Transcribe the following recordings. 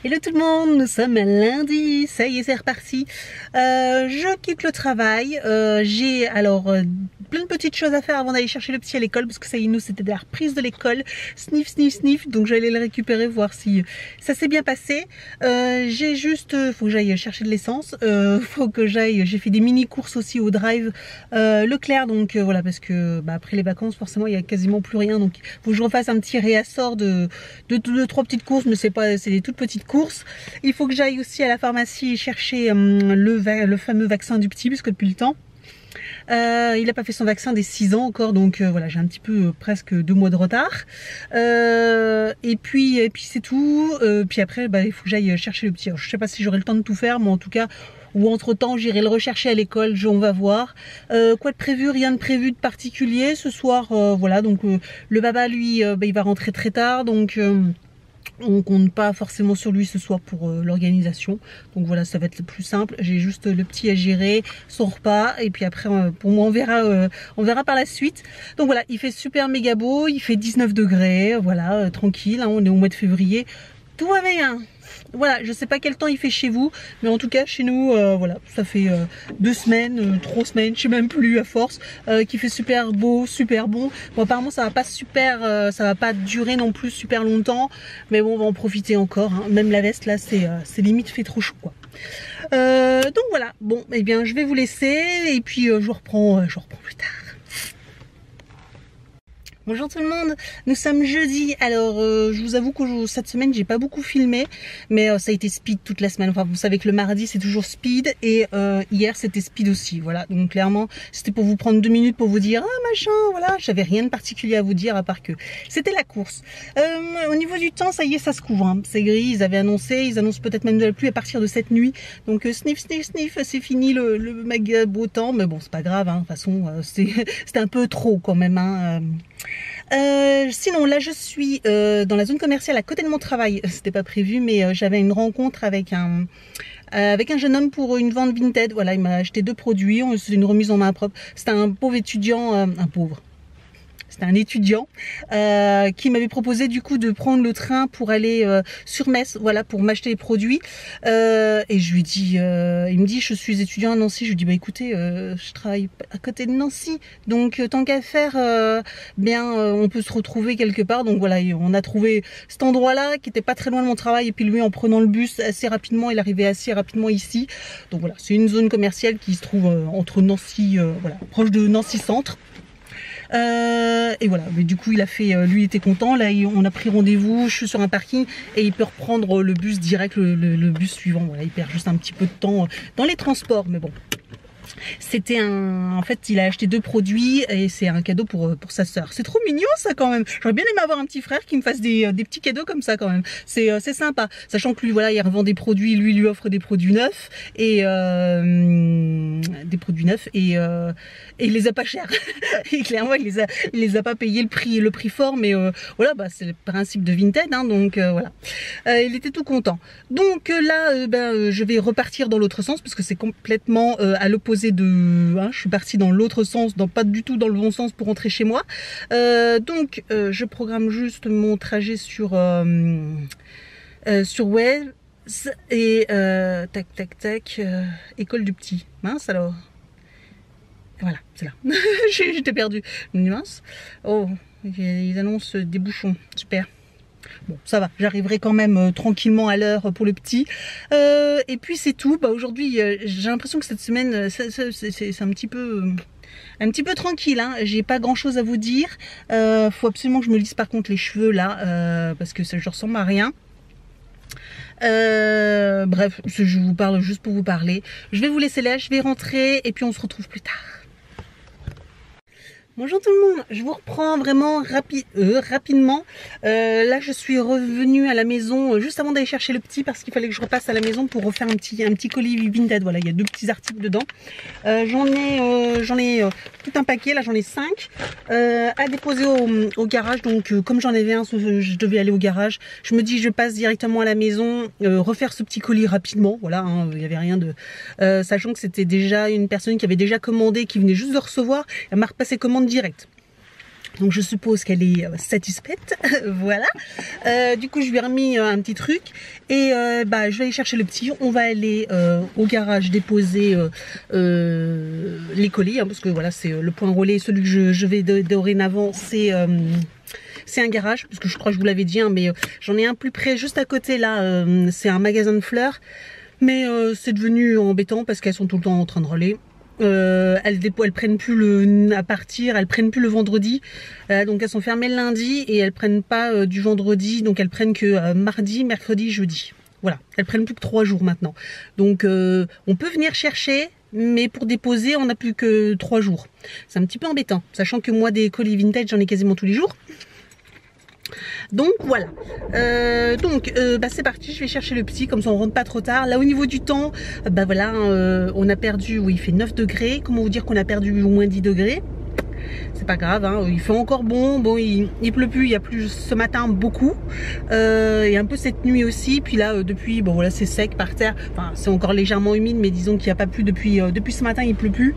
Hello tout le monde, nous sommes lundi, ça y est c'est reparti. Je quitte le travail, j'ai alors plein de petites choses à faire avant d'aller chercher le petit à l'école parce que ça y est, nous c'était la reprise de l'école, sniff sniff sniff, donc j'allais le récupérer voir si ça s'est bien passé. J'ai juste, faut que j'aille chercher de l'essence, faut que j'aille, j'ai fait des mini courses aussi au drive Leclerc, donc voilà, parce que après les vacances forcément il y a quasiment plus rien, donc il faut que je refasse un petit réassort de 2-3 petites courses, mais c'est des toutes petites courses. Il faut que j'aille aussi à la pharmacie chercher le fameux vaccin du petit, parce que depuis le temps il n'a pas fait son vaccin des 6 ans encore, donc voilà, j'ai un petit peu presque 2 mois de retard. Et puis c'est tout. Puis après, il faut que j'aille chercher le petit. Alors, je sais pas si j'aurai le temps de tout faire, mais en tout cas, ou entre temps, j'irai le rechercher à l'école. On va voir. Quoi de prévu? Rien de prévu de particulier ce soir. Voilà, donc le baba, lui, il va rentrer très tard, donc. On compte pas forcément sur lui ce soir pour l'organisation, donc voilà, ça va être le plus simple. J'ai juste le petit à gérer, son repas, et puis après pour moi on verra par la suite. Donc voilà, il fait super méga beau, il fait 19 degrés, voilà, tranquille, hein, on est au mois de février, tout va bien. Voilà, je sais pas quel temps il fait chez vous, mais en tout cas chez nous, voilà, ça fait 2 semaines, 3 semaines, je sais même plus à force, qu'il fait super beau, super bon. Bon, apparemment ça va pas ça va pas durer non plus super longtemps, mais bon, on va en profiter encore, hein. Même la veste là, c'est limite fait trop chaud quoi. Donc voilà, bon, eh bien je vais vous laisser et puis je reprends plus tard. Bonjour tout le monde, nous sommes jeudi. Alors je vous avoue que cette semaine j'ai pas beaucoup filmé, mais ça a été speed toute la semaine. Enfin vous savez que le mardi c'est toujours speed, et hier c'était speed aussi. Voilà, donc clairement c'était pour vous prendre 2 minutes pour vous dire ah machin, voilà, j'avais rien de particulier à vous dire à part que c'était la course. Au niveau du temps, ça y est, ça se couvre, hein. C'est gris, ils annoncent peut-être même de la pluie à partir de cette nuit. Donc sniff sniff sniff, c'est fini le méga beau temps, mais bon c'est pas grave, hein. De toute façon c'était un peu trop quand même, hein. Sinon là je suis dans la zone commerciale à côté de mon travail. C'était pas prévu, mais j'avais une rencontre avec un jeune homme pour une vente Vinted. Voilà, il m'a acheté 2 produits, c'est une remise en main propre. C'était un pauvre étudiant, c'était un étudiant qui m'avait proposé du coup de prendre le train pour aller sur Metz, voilà, pour m'acheter les produits. Et je lui dis, il me dit je suis étudiant à Nancy. Je lui dis bah écoutez, je travaille à côté de Nancy, donc tant qu'à faire, on peut se retrouver quelque part. Donc voilà, on a trouvé cet endroit-là qui était pas très loin de mon travail. Et puis lui, en prenant le bus assez rapidement, il arrivait assez rapidement ici. Donc voilà, c'est une zone commerciale qui se trouve entre Nancy, voilà, proche de Nancy Centre. Et voilà, mais du coup il a fait, lui était content, là on a pris rendez-vous, je suis sur un parking et il peut reprendre le bus direct, le bus suivant. Voilà, il perd juste un petit peu de temps dans les transports, mais bon. C'était en fait il a acheté 2 produits et c'est un cadeau pour sa sœur. C'est trop mignon ça quand même. J'aurais bien aimé avoir un petit frère qui me fasse des petits cadeaux comme ça quand même. C'est sympa, sachant que lui voilà, il revend des produits, lui offre des produits neufs et il les a pas chers. Et clairement il les a pas payé le prix fort, mais voilà, c'est le principe de Vinted, hein, donc voilà. Il était tout content. Donc là je vais repartir dans l'autre sens parce que c'est complètement à l'opposé je suis partie dans l'autre sens, pas du tout dans le bon sens pour rentrer chez moi. Donc je programme juste mon trajet sur Waze et tac, école du petit. Mince alors. Voilà, c'est là. J'étais perdue. Mince. Oh, ils annoncent des bouchons. Super. Bon, ça va, j'arriverai quand même tranquillement à l'heure pour le petit. Et puis c'est tout. Aujourd'hui, j'ai l'impression que cette semaine, c'est un petit peu tranquille, hein. J'ai pas grand chose à vous dire. Faut absolument que je me lisse par contre les cheveux là, parce que je ressemble à rien. Bref, je vous parle juste pour vous parler. Je vais vous laisser là, je vais rentrer et puis on se retrouve plus tard. Bonjour tout le monde, je vous reprends vraiment rapidement. Là je suis revenue à la maison juste avant d'aller chercher le petit parce qu'il fallait que je repasse à la maison pour refaire un petit colis Vinted. Voilà, il y a 2 petits articles dedans. J'en ai tout un paquet, là j'en ai 5 à déposer au garage. Donc comme j'en avais un, je devais aller au garage. Je me dis je passe directement à la maison, refaire ce petit colis rapidement. Voilà, hein, il n'y avait rien de... sachant que c'était déjà une personne qui avait déjà commandé, qui venait juste de recevoir. Elle m'a repassé commande direct. Donc je suppose qu'elle est satisfaite, voilà. Du coup je lui ai remis un petit truc et je vais aller chercher le petit. On va aller au garage déposer les colis, hein, parce que voilà c'est le point relais, celui que je vais dorénavant, c'est un garage, parce que je crois que je vous l'avais dit, hein, mais j'en ai un plus près, juste à côté là, c'est un magasin de fleurs, mais c'est devenu embêtant parce qu'elles sont tout le temps en train de relais. Elles prennent plus elles prennent plus le vendredi, donc elles sont fermées le lundi et elles prennent pas du vendredi, donc elles prennent que mardi, mercredi, jeudi. Voilà, elles prennent plus que 3 jours maintenant. Donc on peut venir chercher, mais pour déposer on n'a plus que 3 jours. C'est un petit peu embêtant, sachant que moi des colis vintage j'en ai quasiment tous les jours. Donc voilà, c'est parti, je vais chercher le petit, comme ça on rentre pas trop tard. Là au niveau du temps, voilà, on a perdu, oui il fait 9 degrés, comment vous dire qu'on a perdu au moins 10 degrés. C'est pas grave, hein, il fait encore bon, il pleut plus, il y a plus ce matin beaucoup, et un peu cette nuit aussi, puis là depuis, bon voilà c'est sec par terre, enfin c'est encore légèrement humide, mais disons qu'il n'y a pas plu depuis ce matin, il pleut plus.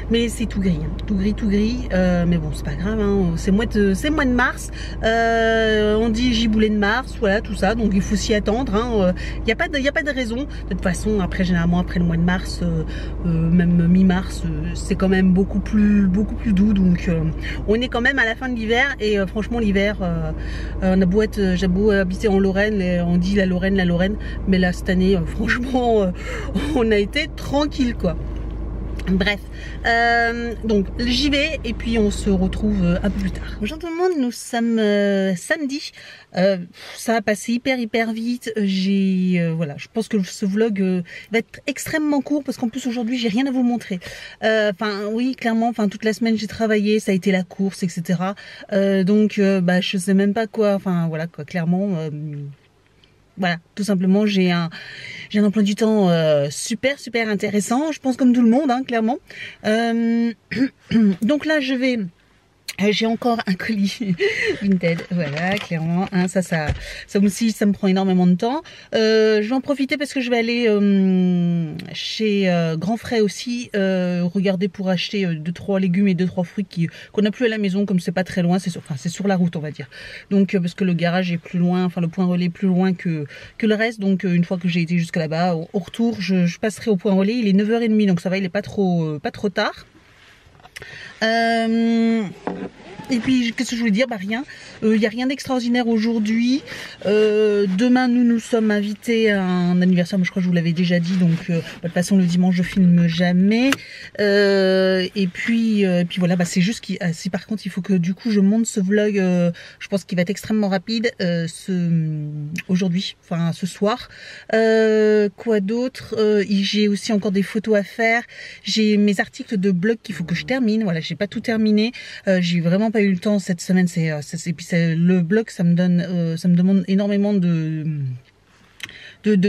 Mais c'est tout gris, hein. Tout gris, mais bon c'est pas grave, hein. C'est mois de mars, on dit giboulée de mars, voilà tout ça, donc il faut s'y attendre, hein. Y a pas de raison, de toute façon après généralement après le mois de mars, même mi-mars, c'est quand même beaucoup plus doux, donc on est quand même à la fin de l'hiver, et franchement l'hiver, j'ai beau habiter en Lorraine, et on dit la Lorraine, mais là cette année franchement on a été tranquille quoi. Bref, donc j'y vais et puis on se retrouve un peu plus tard. Bonjour tout le monde, nous sommes samedi. Ça a passé hyper vite. Voilà, je pense que ce vlog va être extrêmement court parce qu'en plus aujourd'hui j'ai rien à vous montrer. Enfin oui, clairement, enfin toute la semaine j'ai travaillé, ça a été la course, etc. Donc je sais même pas quoi. Enfin voilà quoi, clairement. Voilà, tout simplement, j'ai un emploi du temps super intéressant, je pense comme tout le monde, hein, clairement. Donc là, j'ai encore un colis Vinted, voilà, clairement, hein, ça aussi, ça me prend énormément de temps. Je vais en profiter parce que je vais aller chez Grand Frais aussi, regarder pour acheter 2-3 légumes et 2-3 fruits qu'on n'a plus à la maison, comme c'est pas très loin, c'est sur la route, on va dire. Donc, parce que le garage est plus loin, enfin le point relais est plus loin que le reste, donc une fois que j'ai été jusqu'à là-bas, au retour, je passerai au point relais, il est 9h30, donc ça va, il est pas trop tard. Et puis qu'est-ce que je voulais dire, rien, il n'y a rien d'extraordinaire aujourd'hui. Demain nous sommes invités à un anniversaire, mais je crois que je vous l'avais déjà dit, donc de toute façon le dimanche je filme jamais, et puis voilà, c'est juste si par contre il faut que du coup je monte ce vlog, je pense qu'il va être extrêmement rapide aujourd'hui, enfin ce soir. Quoi d'autre, j'ai aussi encore des photos à faire, j'ai mes articles de blog qu'il faut que je termine, voilà, j'ai pas tout terminé, j'ai vraiment pas eu le temps cette semaine, et puis le blog ça me demande énormément de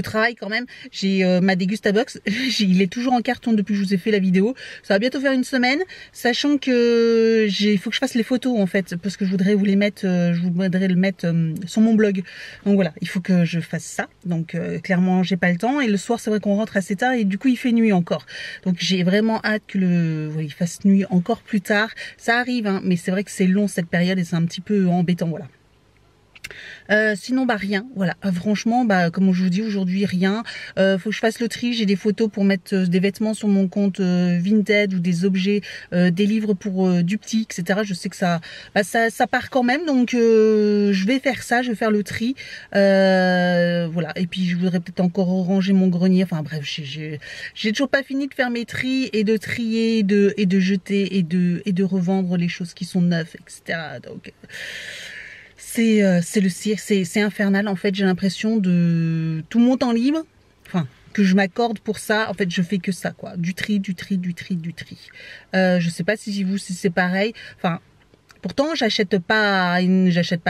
travail quand même. J'ai ma Dégustabox, il est toujours en carton depuis que je vous ai fait la vidéo, ça va bientôt faire une semaine, sachant que il faut que je fasse les photos en fait, parce que je voudrais vous les mettre, le mettre sur mon blog, donc voilà, il faut que je fasse ça, donc clairement j'ai pas le temps, et le soir c'est vrai qu'on rentre assez tard et du coup il fait nuit encore, donc j'ai vraiment hâte que il fasse nuit encore plus tard, ça arrive hein, mais c'est vrai que c'est long cette période et c'est un petit peu embêtant, voilà. Sinon rien, voilà, franchement comme je vous dis aujourd'hui rien, faut que je fasse le tri, j'ai des photos pour mettre des vêtements sur mon compte Vinted, ou des objets, des livres pour du petit, etc. Je sais que ça part quand même, donc je vais faire ça, je vais faire le tri, voilà, et puis je voudrais peut-être encore ranger mon grenier, enfin bref, j'ai toujours pas fini de faire mes tris et de trier et de jeter et de revendre les choses qui sont neuves, etc. Donc c'est le cirque, c'est infernal en fait, j'ai l'impression de tout mon temps libre, enfin que je m'accorde pour ça, en fait je fais que ça quoi, du tri. Je sais pas si c'est pareil, enfin pourtant j'achète pas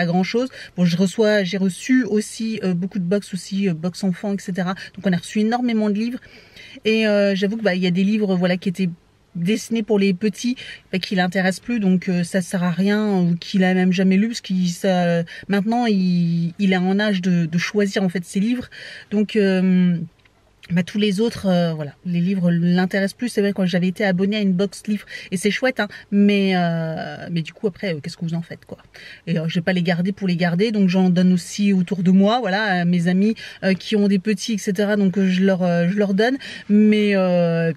grand chose. Bon, j'ai reçu aussi beaucoup de box aussi, box enfants, etc. Donc on a reçu énormément de livres, et j'avoue que il y a des livres voilà qui étaient dessiné pour les petits qui l'intéresse plus, donc ça sert à rien, ou qu'il a même jamais lu, parce qu'il maintenant il est en âge de choisir en fait ses livres, donc Bah, tous les autres, voilà, les livres l'intéressent plus. C'est vrai quand j'avais été abonnée à une box livre et c'est chouette, hein, mais du coup après, qu'est-ce que vous en faites quoi? Et je vais pas les garder pour les garder, donc j'en donne aussi autour de moi, voilà, à mes amis qui ont des petits, etc. Donc je leur donne, mais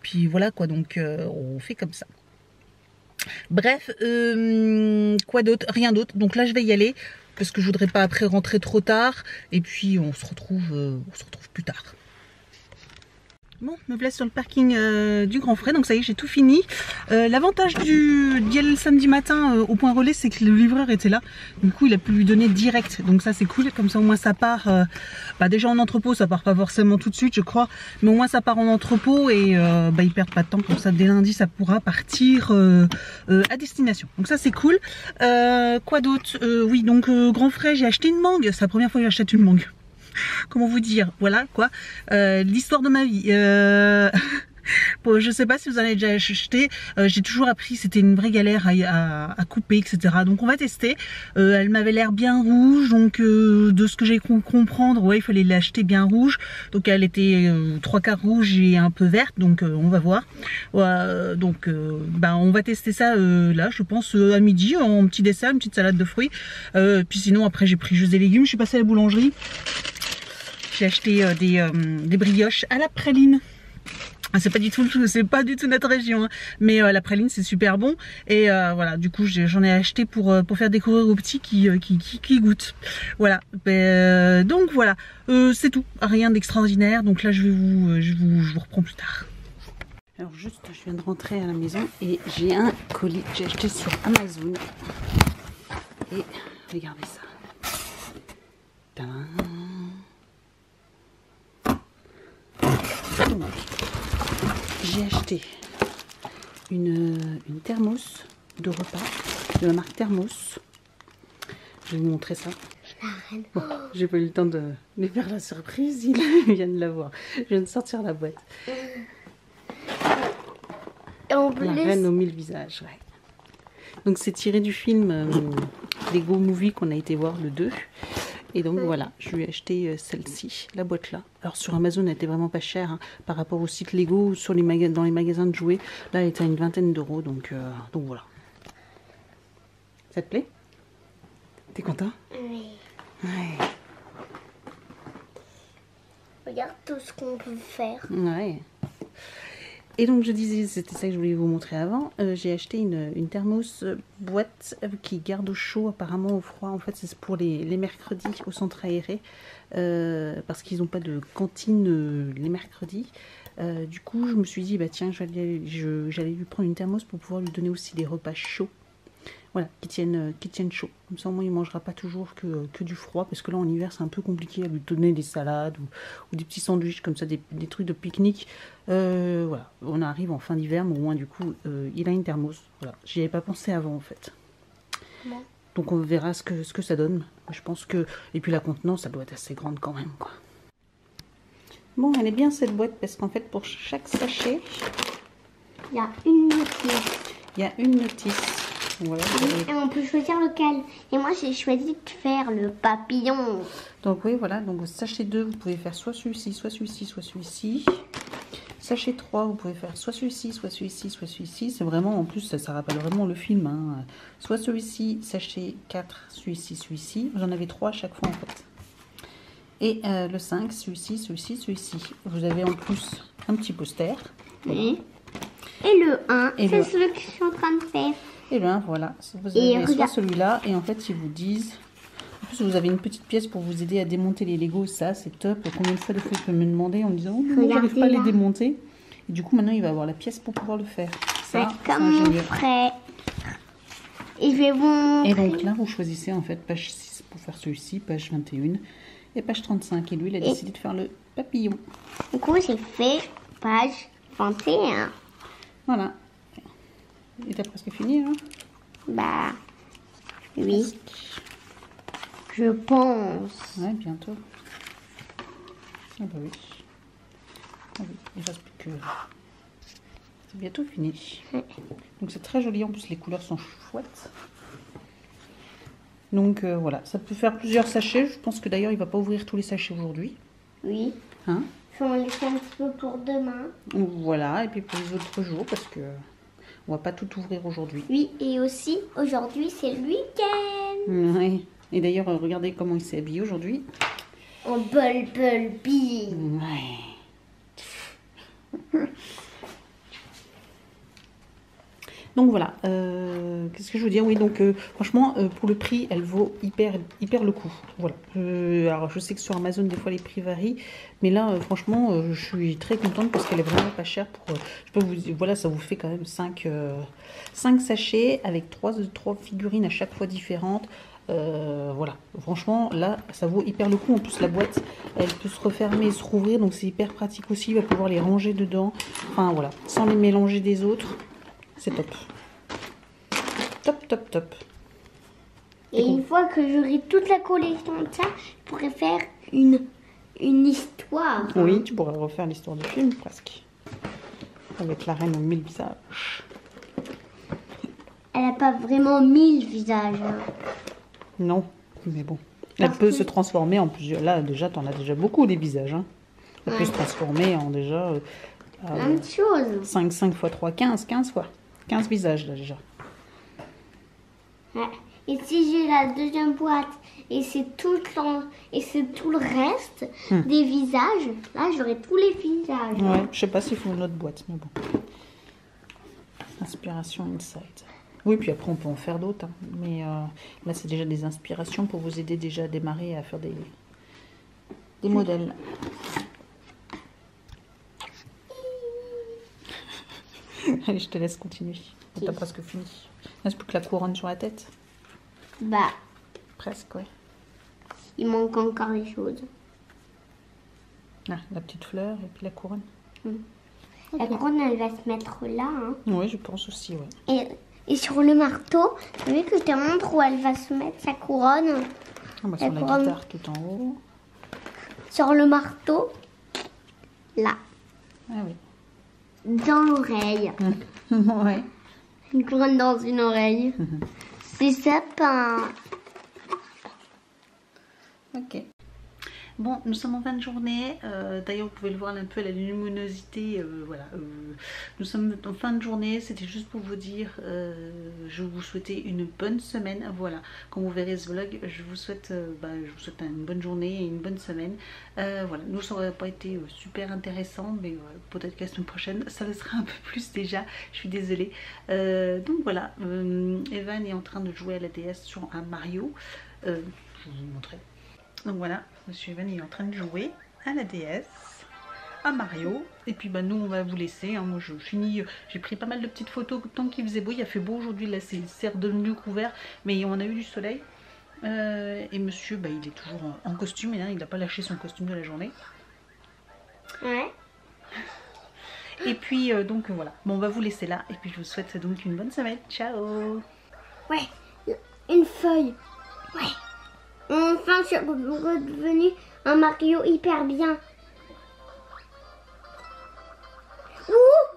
puis voilà quoi, donc on fait comme ça. Bref, quoi d'autre? Rien d'autre. Donc là je vais y aller parce que je voudrais pas après rentrer trop tard. Et puis on se retrouve plus tard. Bon, me place sur le parking du Grand Frais, donc ça y est, j'ai tout fini. L'avantage d'y aller le samedi matin au point relais, c'est que le livreur était là. Du coup, il a pu lui donner direct, donc ça c'est cool. Comme ça, au moins ça part, déjà en entrepôt, ça part pas forcément tout de suite, je crois. Mais au moins ça part en entrepôt et ils perdent pas de temps. Comme ça, dès lundi, ça pourra partir à destination. Donc ça c'est cool. Quoi d'autre? Oui, donc Grand Frais, j'ai acheté une mangue. C'est la première fois que j'achète une mangue. Comment vous dire, voilà quoi, l'histoire de ma vie. Bon, je sais pas si vous en avez déjà acheté, j'ai toujours appris, c'était une vraie galère à couper, etc. Donc on va tester. Elle m'avait l'air bien rouge, donc de ce que j'ai cru comprendre, ouais, il fallait l'acheter bien rouge. Donc elle était 3/4 rouge et un peu verte, donc on va voir. Donc on va tester ça là, je pense à midi, en petit dessert, une petite salade de fruits. Puis sinon après j'ai pris juste des légumes, je suis passée à la boulangerie. J'ai acheté des brioches à la praline. Ah, c'est pas du tout notre région, hein. Mais la praline c'est super bon et voilà, du coup j'en ai acheté pour faire découvrir aux petits qui goûtent. Voilà, donc voilà, c'est tout, rien d'extraordinaire. Donc là je vous reprends plus tard. Alors juste, je viens de rentrer à la maison et j'ai un colis que j'ai acheté sur Amazon et regardez ça. Tadam. Donc, j'ai acheté une thermos de repas de la marque Thermos. Je vais vous montrer ça. Bon, j'ai pas eu le temps de faire la surprise, il vient de la voir. Je viens de sortir la boîte. En plus... La reine aux 1000 visages, ouais. Donc c'est tiré du film Lego Movie qu'on a été voir le 2. Et donc voilà, je lui ai acheté celle-ci, la boîte là. Alors sur Amazon, elle était vraiment pas chère, hein, par rapport au site Lego, sur dans les magasins de jouets. Là, elle était à une vingtaine d'euros, donc voilà. Ça te plaît? T'es content? Oui. Ouais. Regarde tout ce qu'on peut faire. Ouais. Et donc je disais, c'était ça que je voulais vous montrer avant, j'ai acheté une thermos boîte qui garde au chaud, apparemment au froid. En fait c'est pour les mercredis au centre aéré, parce qu'ils n'ont pas de cantine les mercredis. Du coup je me suis dit, bah tiens, j'allais lui prendre une thermos pour pouvoir lui donner aussi des repas chauds. Voilà, qui tiennent chaud. Comme ça, au moins, il ne mangera pas toujours que du froid. Parce que là, en hiver, c'est un peu compliqué à lui donner des salades ou des petits sandwichs comme ça, des trucs de pique-nique. Voilà, on arrive en fin d'hiver, mais au moins, du coup, il a une thermos. Voilà, j'y avais pas pensé avant, en fait. Bon. Donc, on verra ce que ça donne. Je pense que... Et puis, la contenance, ça doit être assez grande quand même, quoi. Bon, elle est bien, cette boîte, parce qu'en fait, pour chaque sachet... Il y a une notice. Il y a une notice. Voilà, et on peut choisir lequel. Et moi j'ai choisi de faire le papillon. Donc oui, voilà, donc sachet 2, vous pouvez faire soit celui-ci, soit celui-ci, soit celui-ci. Sachet 3, vous pouvez faire soit celui-ci, soit celui-ci, soit celui-ci. C'est vraiment, en plus, ça rappelle vraiment le film, hein. Soit celui-ci, sachet 4, celui-ci, celui-ci. Vous en avez 3 à chaque fois, en fait. Et le 5, celui-ci, celui-ci, celui-ci. Vous avez en plus un petit poster. Oui. Et le 1, c'est celui que je suis en train de faire. Et bien voilà, vous avez soit celui-là, et en fait ils vous disent, en plus vous avez une petite pièce pour vous aider à démonter les Legos, ça c'est top. Combien de fois il peut me demander en me disant, oh non, j'arrive pas à les démonter. Et du coup maintenant il va avoir la pièce pour pouvoir le faire. Ça, comme mon frère. Et je vais vous montrer. Et donc là vous choisissez en fait page 6 pour faire celui-ci, page 21 et page 35. Et lui il a décidé de faire le papillon. Du coup j'ai fait page 21. Voilà. Et t'as presque fini, hein? Bah, oui. Je pense. Ouais, bientôt. Ah bah oui. Ah oui, il reste plus que... C'est bientôt fini. Ouais. Donc c'est très joli, en plus les couleurs sont chouettes. Donc voilà, ça peut faire plusieurs sachets. Je pense que d'ailleurs il va pas ouvrir tous les sachets aujourd'hui. Oui. Hein? faut en laisser un petit peu pour demain. Voilà, et puis pour les autres jours, parce que on va pas tout ouvrir aujourd'hui. Oui, et aussi, aujourd'hui, c'est le week-end. Oui. Et d'ailleurs, regardez comment il s'est habillé aujourd'hui. En Bumblebee. Ouais. Donc voilà, qu'est-ce que je veux dire? Oui, donc franchement, pour le prix, elle vaut hyper le coup. Voilà. Alors je sais que sur Amazon, des fois les prix varient, mais là, franchement, je suis très contente parce qu'elle est vraiment pas chère. Pour, je peux vous dire, voilà, ça vous fait quand même 5 sachets avec 3 figurines à chaque fois différentes. Voilà, franchement, là, ça vaut hyper le coup. En plus, la boîte, elle peut se refermer et se rouvrir, donc c'est hyper pratique aussi. Il va pouvoir les ranger dedans. Enfin, voilà, sans les mélanger des autres. C'est top. Top, top, top. Et une fois que j'aurai toute la collection de ça, je pourrais faire une histoire. Oui, tu pourrais refaire l'histoire du film, presque. Avec la reine aux 1000 visages. Elle n'a pas vraiment 1000 visages. Non, mais bon. Elle peut se transformer en plusieurs. Là, déjà, tu en as déjà beaucoup des visages. Hein. Elle peut se transformer en déjà... Plein de choses. 5 x 3, 15 fois. 15 visages, là, déjà. Ouais. Et si j'ai la deuxième boîte et c'est tout le reste des visages, là j'aurai tous les visages. Ouais, je sais pas s'il faut une autre boîte, mais bon. Inspiration Inside. Oui, puis après on peut en faire d'autres. Hein. Mais là c'est déjà des inspirations pour vous aider déjà à démarrer à faire des modèles. Allez, je te laisse continuer. T'as presque fini. Il reste plus que la couronne sur la tête. Bah, presque, ouais. Il manque encore des choses. Ah, la petite fleur et puis la couronne. La couronne, elle va se mettre là. Hein. Oui, je pense aussi, ouais. Et sur le marteau, vous voyez que je te montre où elle va se mettre sa couronne. Ah, bah, sur la guitare tout en haut. Sur le marteau, là. Ah oui. Dans l'oreille. Ouais. Une couronne dans une oreille. C'est sympa. Ok. Bon, nous sommes en fin de journée. D'ailleurs, vous pouvez le voir un peu à la luminosité. Voilà. Nous sommes en fin de journée. C'était juste pour vous dire, je vous souhaitais une bonne semaine. Voilà. Quand vous verrez ce vlog, je vous souhaite une bonne journée et une bonne semaine. Voilà. Nous, ça n'aurait pas été super intéressant, mais peut-être qu'à la semaine prochaine, ça le sera un peu plus déjà. Je suis désolée. Donc voilà. Evan est en train de jouer à la DS sur un Mario. Je vais vous montrer. Donc voilà, Monsieur Evan est en train de jouer à la DS, à Mario. Et puis bah nous on va vous laisser. Hein. Moi je finis, j'ai pris pas mal de petites photos tant qu'il faisait beau. Il a fait beau aujourd'hui, là c'est redevenu couvert, mais on a eu du soleil. Et monsieur, bah, il est toujours en costume, et là il n'a pas lâché son costume de la journée. Ouais. Et puis donc voilà, bon on va vous laisser là. Et puis je vous souhaite donc une bonne semaine. Ciao. Ouais, une feuille. Ouais. Enfin, je suis redevenu un Mario hyper bien. Ouh!